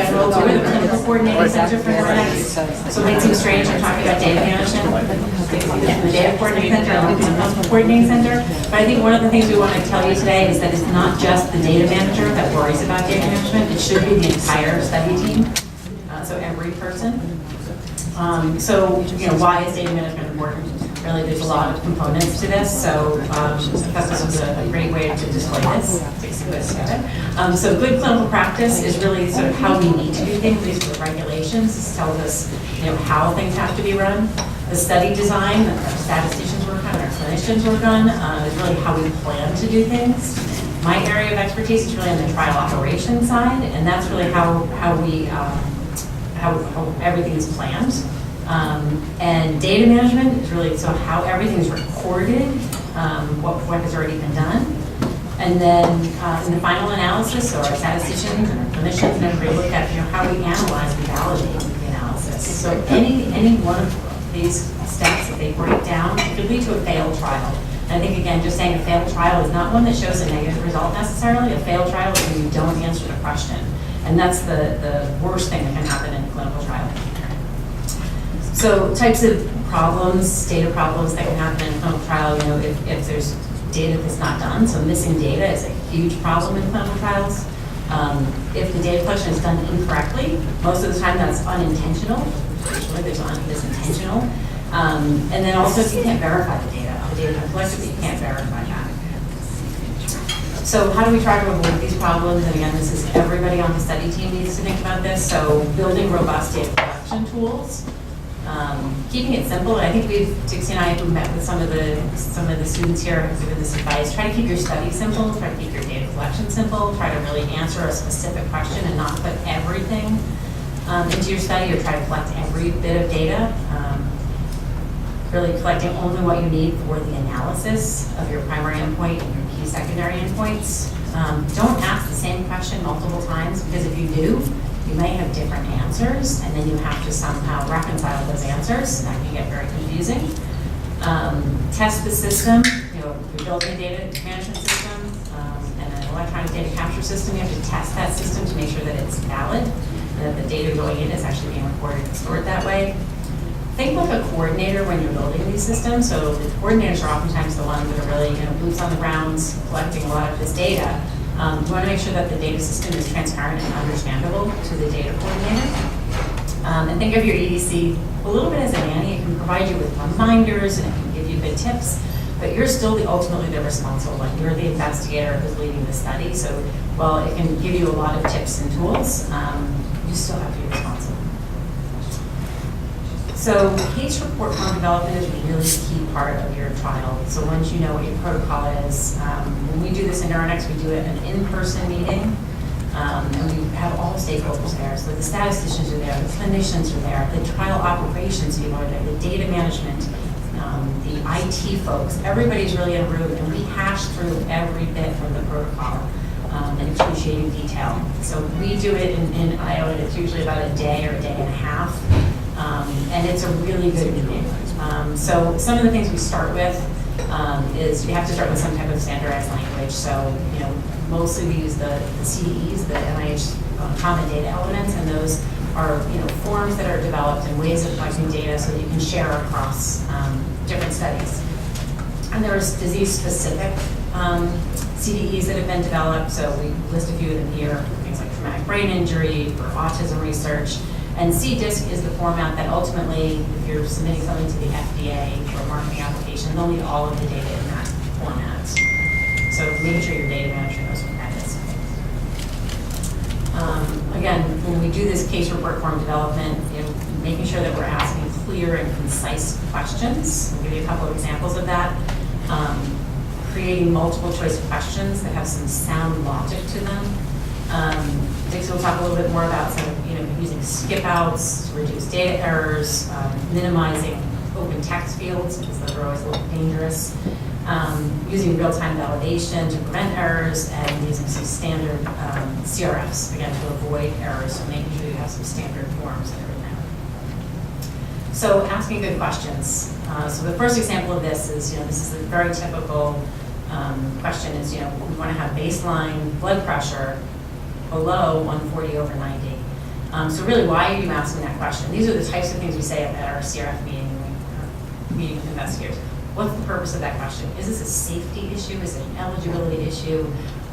general too, the clinical coordinating center for NINDS. So it might seem strange, I'm talking about data management, the data coordinating center, and the clinical coordinating center. But I think one of the things we want to tell you today is that it's not just the data manager that worries about data management. It should be the entire study team, so every person. So, why is data management important? Really, there's a lot of components to this, so this was a great way to display this. Dixie put it together. So good clinical practice is really sort of how we need to do things. These are the regulations. This tells us, how things have to be run. The study design that our statisticians work on, our clinicians work on, is really how we plan to do things. My area of expertise is really on the trial operations side, and that's really how everything is planned. And data management is really how everything is recorded, what has already been done. And then in the final analysis, so our statisticians and our clinicians and everybody look at how we analyze and validate the analysis. So any one of these steps that they break down could lead to a failed trial. And I think, again, just saying a failed trial is not one that shows a negative result necessarily. A failed trial is when you don't answer the question. And that's the worst thing that can happen in a clinical trial. So types of problems, data problems that can happen in a clinical trial, if there's data that's not done. So missing data is a huge problem in clinical trials. If the data collection is done incorrectly, most of the time that's unintentional. Usually there's intentional. And then also if you can't verify the data collected, but you can't verify that. So how do we try to avoid these problems? And again, this is everybody on the study team needs to think about this. So building robust data collection tools. Keeping it simple. I think Dixie and I, who met with some of the students here, have given this advice. Try to keep your study simple. Try to keep your data collection simple. Try to really answer a specific question and not put everything into your study, or try to collect every bit of data. Really collecting only what you need for the analysis of your primary endpoint and your key secondary endpoints. Don't ask the same question multiple times, because if you do, you may have different answers, and then you have to somehow reconcile those answers, and that can get very confusing. Test the system. You're building a data management system and an electronic data capture system. You have to test that system to make sure that it's valid and that the data going in is actually being recorded and stored that way. Think like a coordinator when you're building these systems. So the coordinators are oftentimes the ones that are really, boots on the ground, collecting a lot of this data. You want to make sure that the data system is transparent and understandable to the data coordinator. And think of your EDC a little bit as a nanny. It can provide you with reminders and it can give you good tips, but you're still ultimately the responsible one. You're the investigator who's leading the study. So while it can give you a lot of tips and tools, you still have to be responsible. So case report form development is a really key part of your trial. So once you know what your protocol is, when we do this in Neuronext, we do it an in-person meeting, and we have all stakeholders there. So the statisticians are there, the clinicians are there, the trial operations people are there, the data management, the IT folks. Everybody's really in a room, and we hash through every bit from the protocol in excruciating detail. So we do it in IO, and it's usually about a day or a day and a half. And it's a really good meeting. So some of the things we start with is we have to start with some type of standardized language. So, mostly we use the CDEs, the NIH Common Data elements, and those are, forms that are developed and ways of collecting data so that you can share across different studies. And there's disease-specific CDEs that have been developed. So we list a few of them here, things like traumatic brain injury, for autism research. And CDISC is the format that ultimately, if you're submitting something to the FDA for a marketing application, they'll need all of the data in that format. So making sure your data manager knows what that is. Again, when we do this case report form development, making sure that we're asking clear and concise questions. I'll give you a couple of examples of that. Creating multiple choice questions that have some sound logic to them. Dixie will talk a little bit more about using skip outs to reduce data errors, minimizing open text fields because those are always a little dangerous, using real-time validation to prevent errors, and using some standard CRFs, again, to avoid errors, so making sure you have some standard forms and everything. So asking good questions. So the first example of this is, this is a very typical question is, we want to have baseline blood pressure below 140/90. So really, why are you asking that question? These are the types of things we say at our CRF meeting with investigators. What's the purpose of that question? Is this a safety issue? Is it an eligibility issue?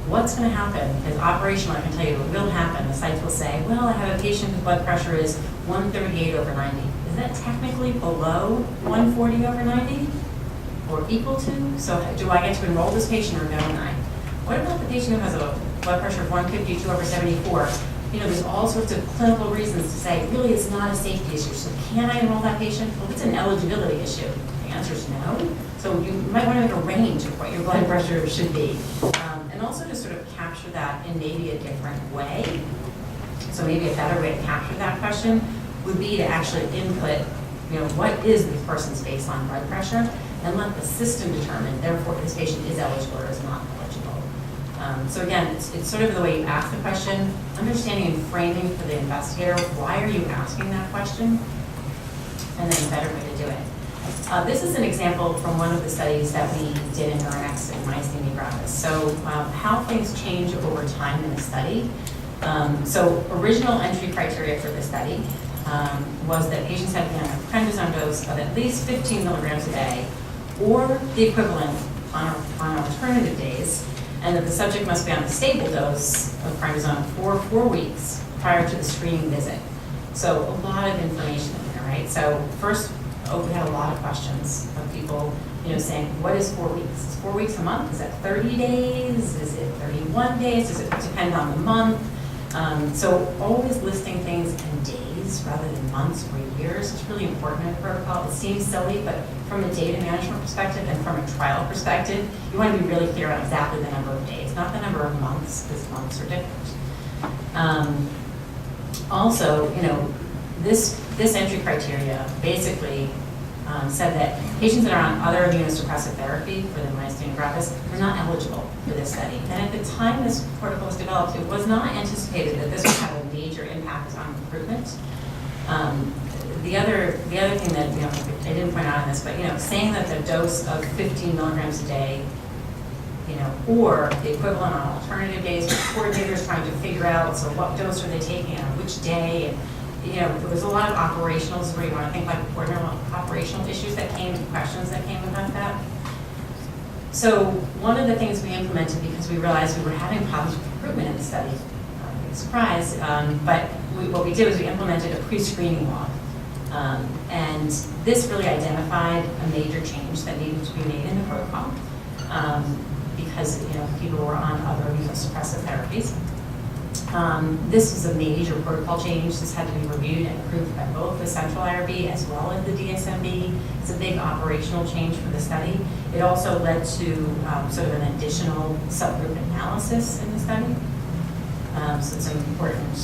What's going to happen? Because operational, I can tell you what will happen. The sites will say, well, I have a patient whose blood pressure is 138/90. Is that technically below 140/90 or equal to? So do I get to enroll this patient or don't I? What about the patient who has a blood pressure of 152/74? You know, there's all sorts of clinical reasons to say, really, it's not a safety issue. So can I enroll that patient? Well, it's an eligibility issue. The answer is no. So you might want to make a range of what your blood pressure should be. And also to sort of capture that in maybe a different way. So maybe a better way to capture that question would be to actually input, you know, what is this person's baseline blood pressure, and let the system determine, therefore, this patient is eligible or is not eligible. So again, it's sort of the way you ask the question, understanding and framing for the investigator, why are you asking that question, and then a better way to do it. This is an example from one of the studies that we did in neuronics and myasthenia gravis. So how things change over time in a study. So original entry criteria for the study was that patients had to be on a prednisone dose of at least 15 milligrams a day, or the equivalent on alternative days, and that the subject must be on a stable dose of prednisone for 4 weeks prior to the screening visit. So a lot of information in there, right? So first, we had a lot of questions of people, you know, saying, what is 4 weeks? Is 4 weeks a month? Is that 30 days? Is it 31 days? Does it depend on the month? So always listing things in days rather than months or years is really important in a protocol. It seems silly, but from a data management perspective and from a trial perspective, you want to be really clear on exactly the number of days, not the number of months, because months are different. Also, you know, this entry criteria basically said that patients that are on other immunosuppressive therapy for the myasthenia gravis are not eligible for this study. And at the time this protocol was developed, it was not anticipated that this would have a major impact on recruitment. The other thing that, you know, I didn't point out on this, but, you know, saying that the dose of 15 milligrams a day, you know, or the equivalent on alternative days, coordinators trying to figure out, so what dose are they taking on which day, and, you know, there was a lot of operationals where you want to think like operational issues that came, questions that came about that. So one of the things we implemented, because we realized we were having problems with recruitment in the study, big surprise, but what we did was we implemented a pre-screening log. And this really identified a major change that needed to be made in the protocol because, you know, people were on other immunosuppressive therapies. This was a major protocol change. This had to be reviewed and approved by both the central IRB as well as the DSMB. It's a big operational change for the study. It also led to sort of an additional subgroup analysis in the study. So it's important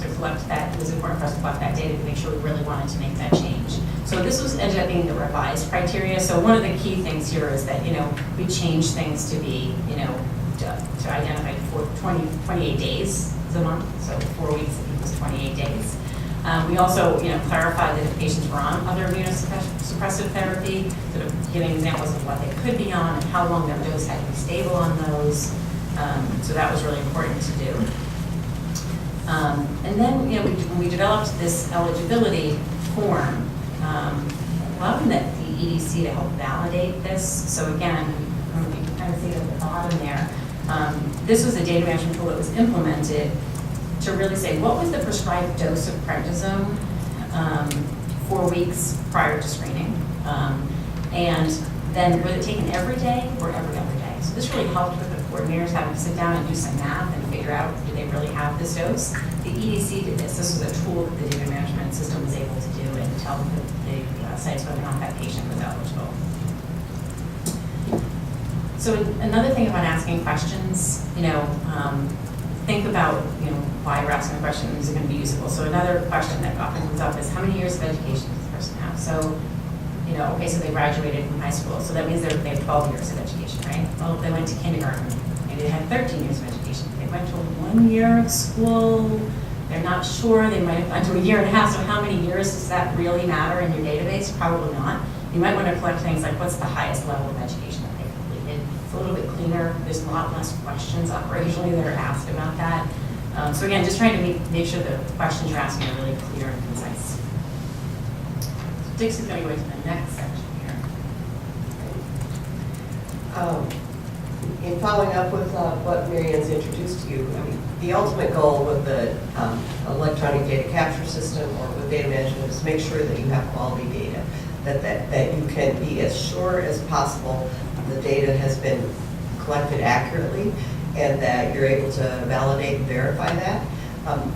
to collect that. It was important for us to collect that data to make sure we really wanted to make that change. So this ended up being the revised criteria. So one of the key things here is that, you know, we changed things to be, you know, to identify for 28 days is a month, so 4 weeks equals 28 days. We also, you know, clarified that if patients were on other immunosuppressive therapy, sort of giving examples of what they could be on and how long their dose had to be stable on those. So that was really important to do. And then, you know, when we developed this eligibility form, allowing the EDC to help validate this. So again, you can kind of see it at the bottom there. This was a data management tool that was implemented to really say what was the prescribed dose of prednisone 4 weeks prior to screening, and then was it taken every day or every other day? So this really helped with the coordinators having to sit down and do some math and figure out, do they really have this dose? The EDC did this. This was a tool that the data management system was able to do and tell the sites whether or not that patient was eligible. So another thing about asking questions, you know, think about, you know, why you're asking a question and is it going to be usable. So another question that often comes up is how many years of education does the person have? So, you know, okay, so they graduated from high school, so that means they have 12 years of education, right? Well, if they went to kindergarten, maybe they had 13 years of education. If they went to 1 year of school, they're not sure, they might have gone to 1.5 years. So how many years does that really matter in your database? Probably not. You might want to collect things like what's the highest level of education that they've completed. It's a little bit cleaner. There's a lot less questions operationally that are asked about that. So again, just trying to make sure the questions you're asking are really clear and concise. Dixie's going to go into the next section here. In following up with what Marianne's introduced to you, I mean, the ultimate goal with the electronic data capture system or with data management is to make sure that you have quality data, that you can be as sure as possible the data has been collected accurately and that you're able to validate and verify that.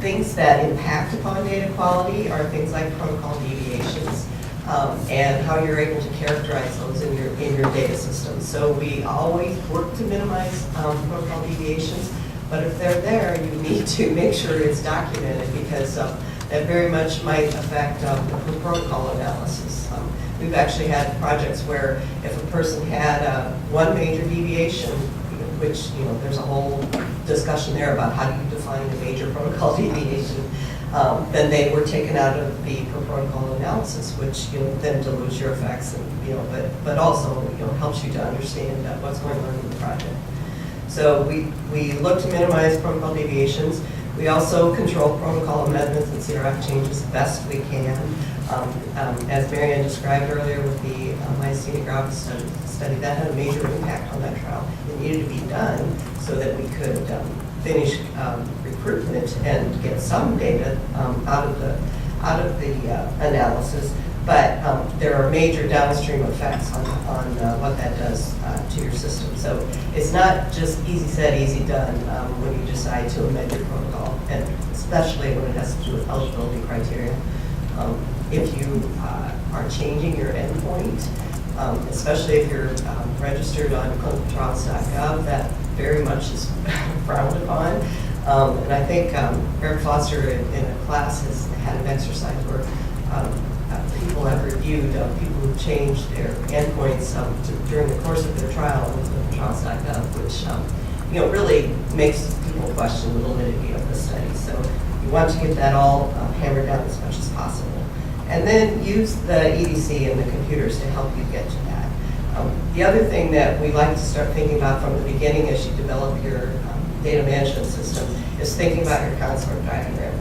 Things that impact upon data quality are things like protocol deviations and how you're able to characterize those in your data system. So we always work to minimize protocol deviations, but if they're there, you need to make sure it's documented because that very much might affect the protocol analysis. We've actually had projects where if a person had one major deviation, which, there's a whole discussion there about how do you define a major protocol deviation, then they were taken out of the per protocol analysis, which, then dilutes your effects and, but also, helps you to understand what's going on in the project. So we look to minimize protocol deviations. We also control protocol amendments and CRF changes best we can. As Marianne described earlier with the myasthenia gravis study, that had a major impact on that trial. It needed to be done so that we could finish recruitment and get some data out of the analysis. But there are major downstream effects on what that does to your system. So it's not just easy said, easy done when you decide to amend your protocol, and especially when it has to do with eligibility criteria. If you are changing your endpoint, especially if you're registered on clinicaltrials.gov, that very much is frowned upon. And I think Eric Foster in a class has had an exercise where people have reviewed people who changed their endpoints during the course of their trial on clinicaltrials.gov, which really makes people question the validity of the study. So you want to get that all hammered down as much as possible. And then use the EDC and the computers to help you get to that. The other thing that we like to start thinking about from the beginning as you develop your data management system is thinking about your consort diagram.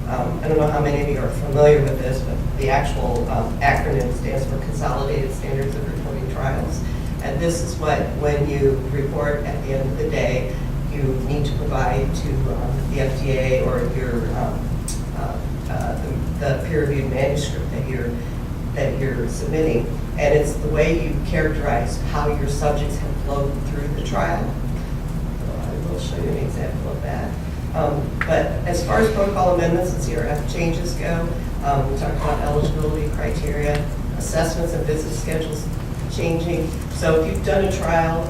I don't know how many of you are familiar with this, but the actual acronym stands for Consolidated Standards of Reporting Trials. And this is what, when you report at the end of the day, you need to provide to the FDA or your the peer-reviewed manuscript that you're submitting, and it's the way you characterize how your subjects have flowed through the trial. So I will show you an example of that. But as far as protocol amendments and CRF changes go, we talked about eligibility criteria, assessments and visit schedules changing. So if you've done a trial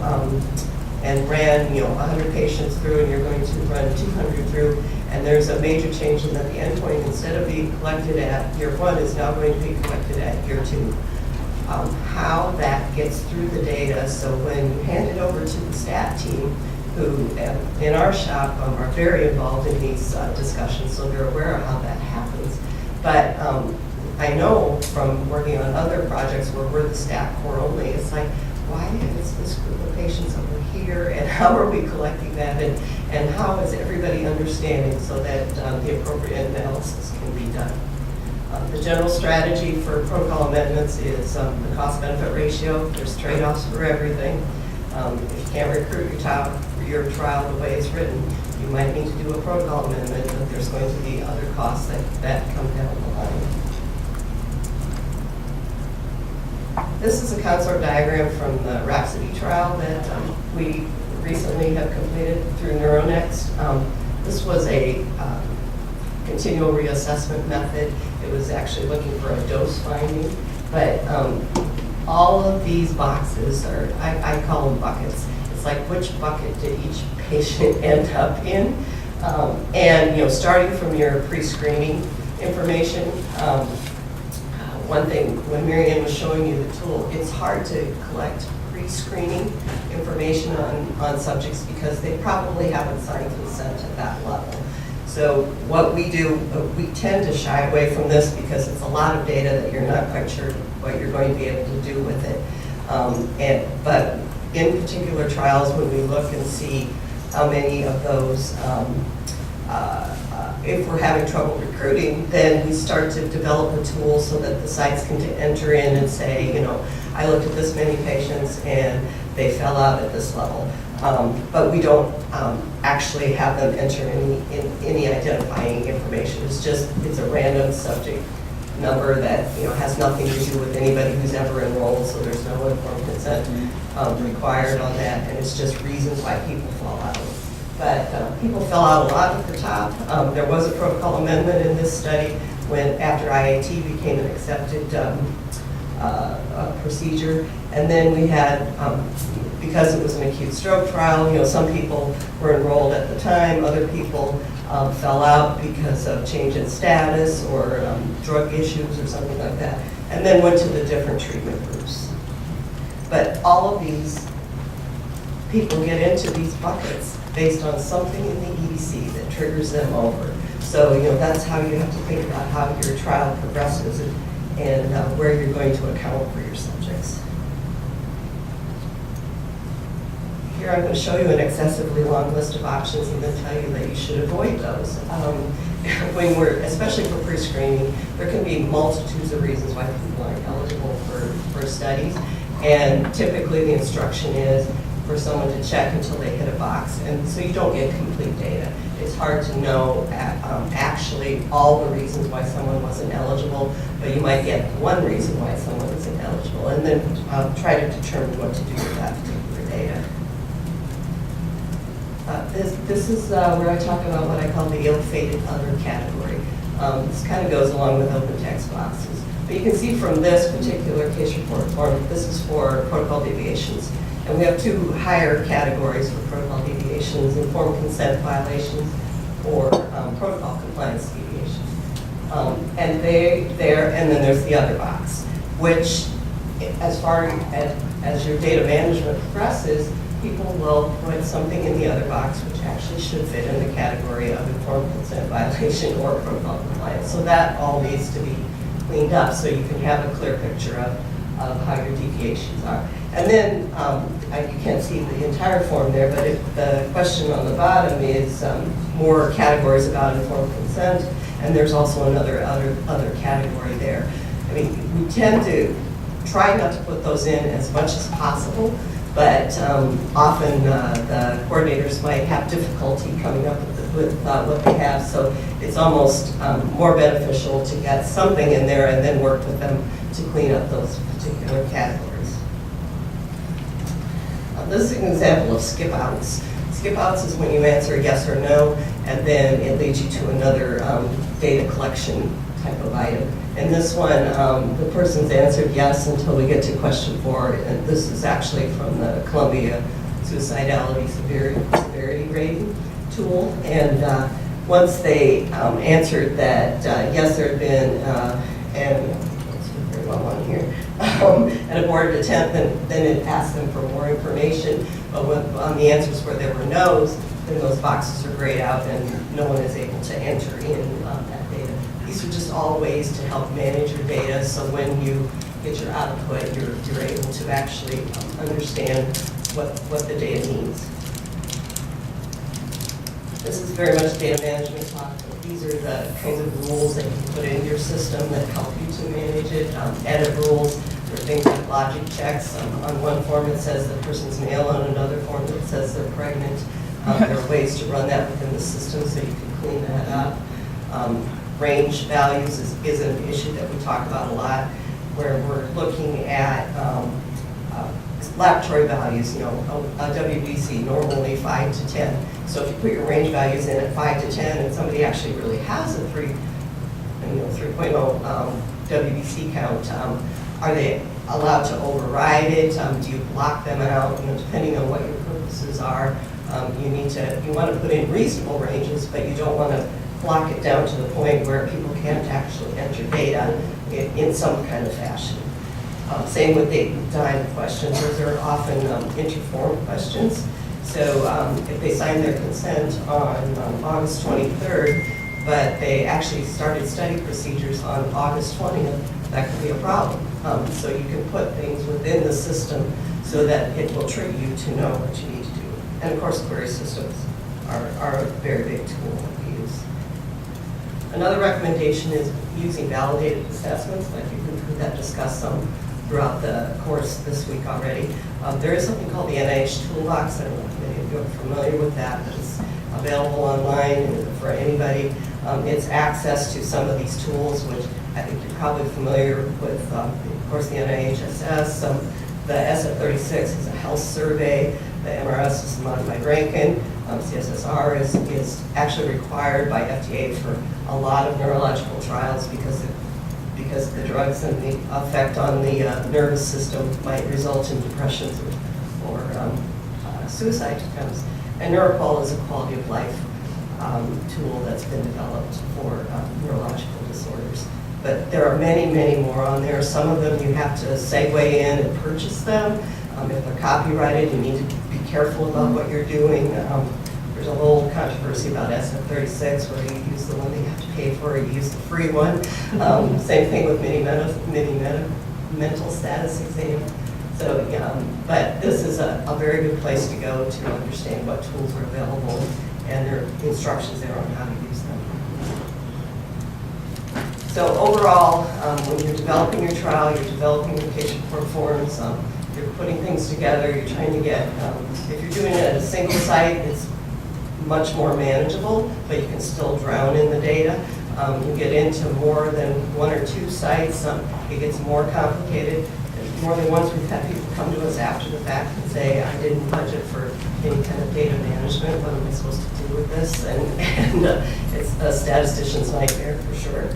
and ran 100 patients through and you're going to run 200 through, and there's a major change in that the endpoint, instead of being collected at year 1, is now going to be collected at year 2. How that gets through the data, so when you hand it over to the stat team, who in our shop are very involved in these discussions, so they're aware of how that happens. But I know from working on other projects where we're the stat core only, it's like, why is this group of patients over here, and how are we collecting that, and how is everybody understanding so that the appropriate analysis can be done. The general strategy for protocol amendments is the cost-benefit ratio. There's trade-offs for everything. If you can't recruit your trial the way it's written, you might need to do a protocol amendment, but there's going to be other costs that come down the line. This is a consort diagram from the Rhapsody trial that we recently have completed through NeuroNext. This was a continual reassessment method. It was actually looking for a dose finding, but all of these boxes are, I call them buckets. It's like which bucket did each patient end up in? And starting from your pre-screening information, one thing, when Marianne was showing you the tool, it's hard to collect pre-screening information on subjects because they probably haven't signed consent at that level. So what we do, we tend to shy away from this because it's a lot of data that you're not quite sure what you're going to be able to do with it. But in particular trials, when we look and see how many of those if we're having trouble recruiting, then we start to develop a tool so that the sites can enter in and say, you know, I looked at this many patients and they fell out at this level. But we don't actually have them enter any identifying information. It's a random subject number that, you know, has nothing to do with anybody who's ever enrolled, so there's no informed consent required on that, and it's just reasons why people fall out. But people fell out a lot at the top. There was a protocol amendment in this study when, after IAT became an accepted procedure. And then we had, because it was an acute stroke trial, you know, some people were enrolled at the time, other people fell out because of change in status or drug issues or something like that, and then went to the different treatment groups. But all of these people get into these buckets based on something in the EDC that triggers them over. So, you know, that's how you have to think about how your trial progresses and where you're going to account for your subjects. Here I'm going to show you an excessively long list of options and then tell you that you should avoid those. When especially for pre-screening, there can be multitudes of reasons why people aren't eligible for studies. And typically the instruction is for someone to check until they hit a box. And so you don't get complete data. It's hard to know actually all the reasons why someone wasn't eligible, but you might get one reason why someone isn't eligible, and then try to determine what to do with that particular data. This is where I talk about what I call the ill-fated other category. This kind of goes along with open text boxes. But you can see from this particular case report form, this is for protocol deviations. And we have two higher categories for protocol deviations: informed consent violations or protocol compliance deviations. And then there's the other box, which, as far as your data management progresses, people will put something in the other box which actually should fit in the category of informed consent violation or protocol compliance. So that all needs to be cleaned up so you can have a clear picture of how your deviations are. And then, you can't see the entire form there, but the question on the bottom is more categories about informed consent, and there's also another other category there. I mean, we tend to try not to put those in as much as possible, but often the coordinators might have difficulty coming up with what they have, so it's almost more beneficial to get something in there and then work with them to clean up those particular categories. This is an example of skip outs. Skip outs is when you answer yes or no, and then it leads you to another data collection type of item. In this one, the person's answered yes until we get to question 4, and this is actually from the Columbia Suicidality Severity Rating tool. And once they answered that yes, there had been, and let's put very well on here, an aborted attempt, then it asked them for more information. But on the answers where there were no's, then those boxes are grayed out and no one is able to enter in that data. These are just all ways to help manage your data, so when you get your output, you're able to actually understand what the data means. This is very much data management talk. These are the kinds of rules that you put in your system that help you to manage it. Edit rules, there are things like logic checks. On one form it says the person's male, on another form it says they're pregnant. There are ways to run that within the system so you can clean that up. Range values is an issue that we talk about a lot, where we're looking at laboratory values, you know, a WBC normally 5 to 10. So if you put your range values in at 5 to 10 and somebody actually really has a 3.0 WBC count, are they allowed to override it? Do you block them out? You know, depending on what your purposes are, you want to put in reasonable ranges, but you don't want to block it down to the point where people can't actually enter data in some kind of fashion. Same with date and time questions. Those are often interform questions. So if they sign their consent on August 23rd, but they actually started study procedures on August 20th, that could be a problem. So you can put things within the system so that it will trigger you to know what you need to do. And of course, query systems are a very big tool. use. Another recommendation is using validated assessments. I think we've heard that discussed some throughout the course this week already. There is something called the NIH Toolbox. I don't know if many of you are familiar with that, but it's available online and for anybody. It's access to some of these tools, which I think you're probably familiar with, of course, the NIHSS. The SF36 is a health survey. The MRS is a modified Rankin. CSSR is actually required by FDA for a lot of neurological trials because the drugs and the effect on the nervous system might result in depressions or suicide attempts. And Neuropol is a quality of life tool that's been developed for neurological disorders. But there are many, many more on there. Some of them you have to segue in and purchase them. If they're copyrighted, you need to be careful about what you're doing. There's a whole controversy about SF36, whether you use the one that you have to pay for or you use the free one. Same thing with mini mental status exam. So, but this is a very good place to go to understand what tools are available, and there are instructions there on how to use them. So overall, when you're developing your trial, you're developing your patient report forms, you're putting things together, you're trying to get, if you're doing it at a single site, it's much more manageable, but you can still drown in the data. You get into more than one or two sites, it gets more complicated. More than once we've had people come to us after the fact and say, I didn't budget for any kind of data management, what am I supposed to do with this? And it's a statistician's nightmare for sure.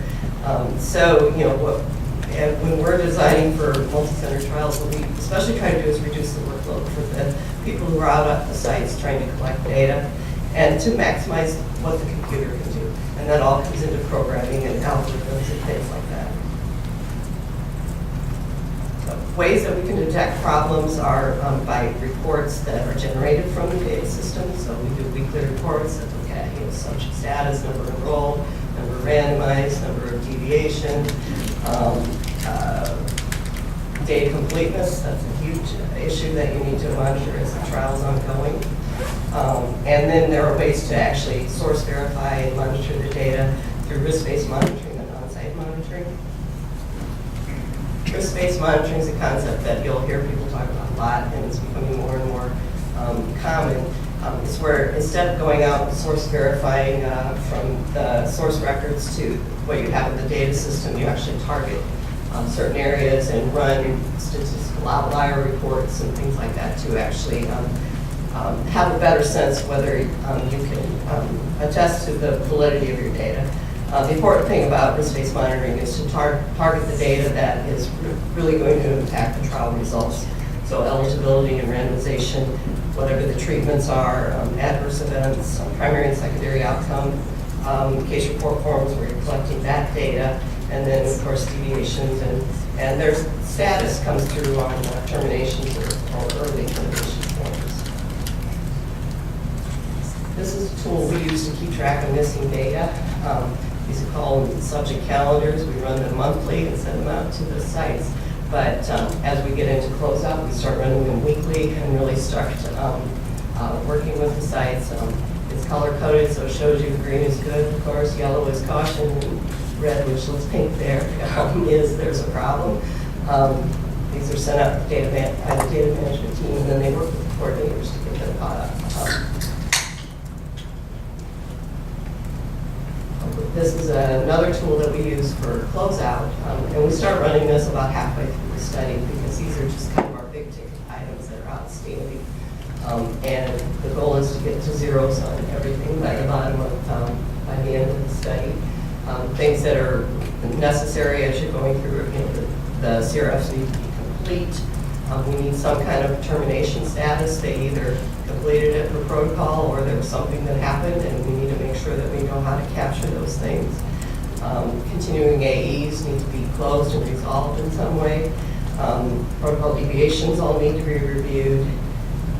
So, when we're designing for multi-center trials, what we especially try to do is reduce the workload for the people who are out at the sites trying to collect data and to maximize what the computer can do. And that all comes into programming and algorithms and things like that. Ways that we can detect problems are by reports that are generated from the data system. So we do weekly reports that look at subject status, number enrolled, number randomized, number of deviation, data completeness. That's a huge issue that you need to monitor as the trial is ongoing. And then there are ways to actually source verify and monitor the data through risk-based monitoring and on-site monitoring. Risk-based monitoring is a concept that you'll hear people talk about a lot, and it's becoming more and more common. It's where instead of going out and source verifying from the source records to what you have in the data system, you actually target certain areas and run statistical outlier reports and things like that to actually have a better sense whether you can attest to the validity of your data. The important thing about risk-based monitoring is to target the data that is really going to impact the trial results. So eligibility and randomization, whatever the treatments are, adverse events, primary and secondary outcome, case report forms where you're collecting that data, and then of course deviations and their status comes through on terminations or early termination forms. This is a tool we use to keep track of missing data. These are called subject calendars. We run them monthly and send them out to the sites. But as we get into closeout, we start running them weekly and really start working with the sites. It's color-coded, so it shows you green is good, of course, yellow is caution, and red, which looks pink there, is there's a problem. These are sent out by the data management team, and then they work with the coordinators to get them caught up. This is another tool that we use for closeout, and we start running this about halfway through the study because these are just kind of our big ticket items that are outstanding. And the goal is to get to zeros on everything by the bottom of, by the end of the study. Things that are necessary as you're going through, the CRFs need to be complete. We need some kind of termination status. They either completed it per protocol or there was something that happened, and we need to make sure that we know how to capture those things. Continuing AEs need to be closed and resolved in some way. Protocol deviations all need to be reviewed,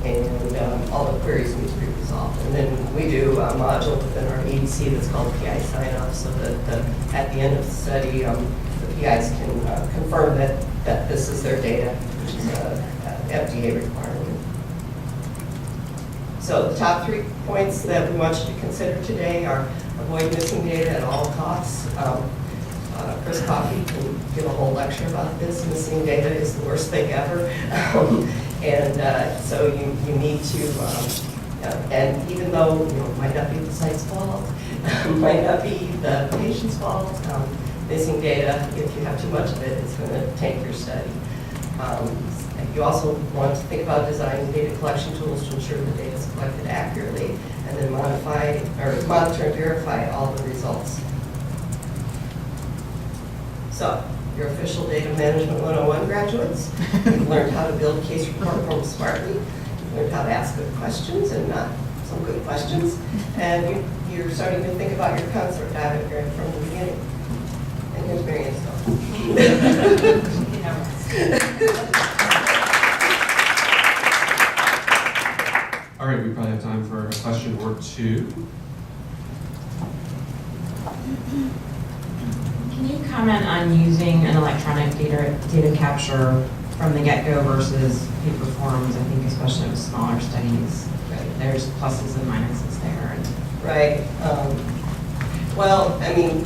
and all the queries need to be resolved. And then we do a module within our EDC that's called PI sign-off, so that at the end of the study, the PIs can confirm that this is their data, which is an FDA requirement. So the top 3 points that we want you to consider today are avoid missing data at all costs. Chris Coffey can give a whole lecture about this. Missing data is the worst thing ever. So you need to, and even though it might not be the site's fault, might not be the patient's fault, missing data, if you have too much of it, it's going to tank your study. You also want to think about designing data collection tools to ensure the data is collected accurately, and then monitor and verify all the results. So, your official Data Management 101 graduates, you've learned how to build case report forms smartly, you've learned how to ask good questions and not some good questions, and you're starting to think about your concept data from the beginning. And here's Marianne's All right, we probably have time for a question or two. Can you comment on using an electronic data capture from the get-go versus paper forms? I think especially with smaller studies, there's pluses and minuses there. Right. Well, I mean,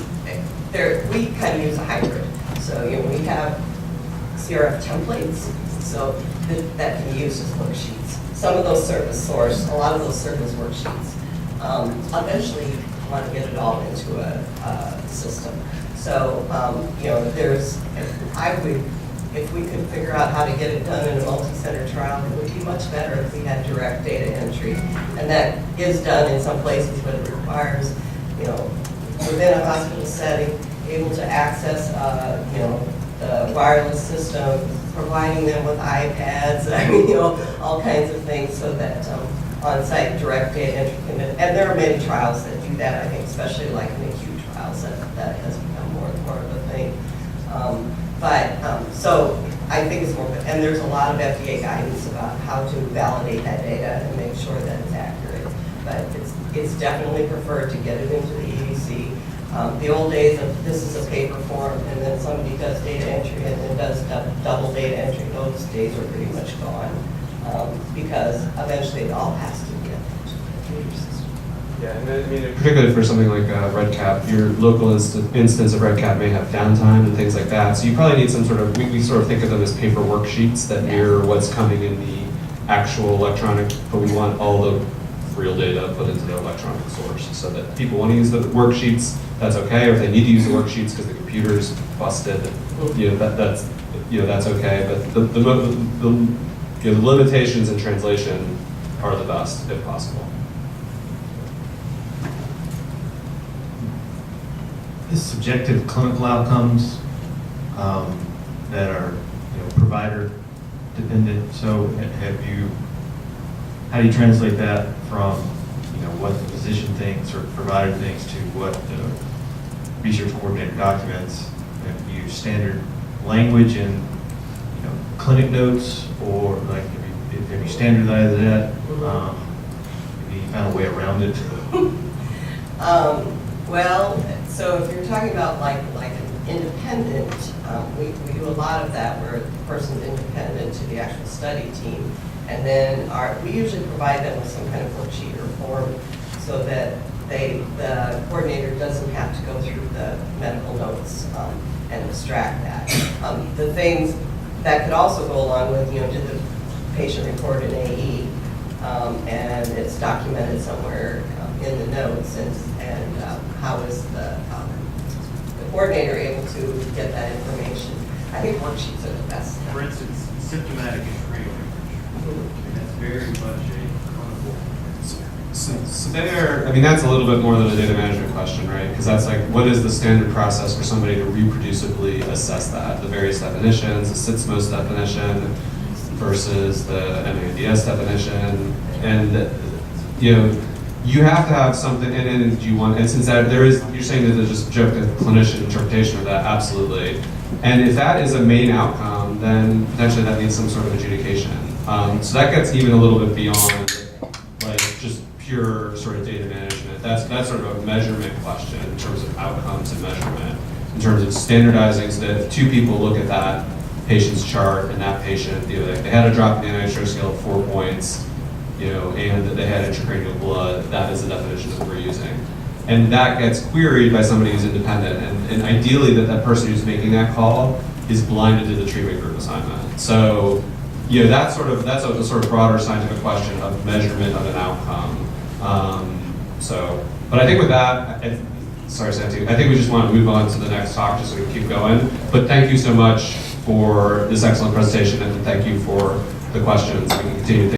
we kind of use a hybrid. So we have CRF templates, so that can be used as worksheets. Some of those serve as source, a lot of those serve as worksheets. Eventually, you want to get it all into a system. So, if we could figure out how to get it done in a multi-center trial, it would be much better if we had direct data entry. And that is done in some places, but it requires, within a hospital setting, able to access, the wireless system, providing them with iPads, all kinds of things so that on-site direct data entry can, and there are many trials that do that, I think, especially like in acute trials, that has become more and more of a thing. So I think it's more, and there's a lot of FDA guidance about how to validate that data and make sure that it's accurate. But it's definitely preferred to get it into the EDC. The old days of this is a paper form and then somebody does data entry and then does double data entry, those days are pretty much gone because eventually it all has to get into the computer system. Yeah, and I mean, particularly for something like REDCap, your local instance of REDCap may have downtime and things like that. So you probably need some sort of, we sort of think of them as paper worksheets that mirror what's coming in the actual electronic, but we want all the real data put into the electronic source so that people want to use the worksheets, that's okay, or if they need to use the worksheets because the computer's busted, that's okay. But the limitations in translation are the best if possible. The subjective clinical outcomes that are provider dependent. So how do you translate that from what the physician thinks or provider thinks to what the research coordinator documents? Have you used standard language in clinic notes, or like have you standardized that? Have you found a way around it? Well, so if you're talking about like an independent, we do a lot of that where the person's independent to the actual study team, and then we usually provide them with some kind of worksheet or form so that the coordinator doesn't have to go through the medical notes and extract that. The things that could also go along with, did the patient report an AE, and it's documented somewhere in the notes, and how is the coordinator able to get that information? I think worksheets are the best. For instance, symptomatic and trail language. That's very much a clinical. So that's a little bit more than a data management question, right? Because that's like, what is the standard process for somebody to reproducibly assess that? The various definitions, the SITSMOS definition versus the NINDS definition, and you have to have something, and do you want, and since that you're saying that there's just objective clinician interpretation of that, absolutely. And if that is a main outcome, then potentially that needs some sort of adjudication. So that gets even a little bit beyond like just pure sort of data management. That's sort of a measurement question in terms of outcomes and measurement, in terms of standardizing so that if two people look at that patient's chart and that patient, they had a drop in the NIH scale of 4 points, and that they had intracranial blood, that is the definition that we're using. and that gets queried by somebody who's independent, and ideally that person who's making that call is blinded to the treatment group assignment. So, you know, that's a sort of broader scientific question of measurement of an outcome. But I think with that, sorry, Santi, I think we just want to move on to the next talk just so we can keep going. But thank you so much for this excellent presentation, and thank you for the questions. We can continue to think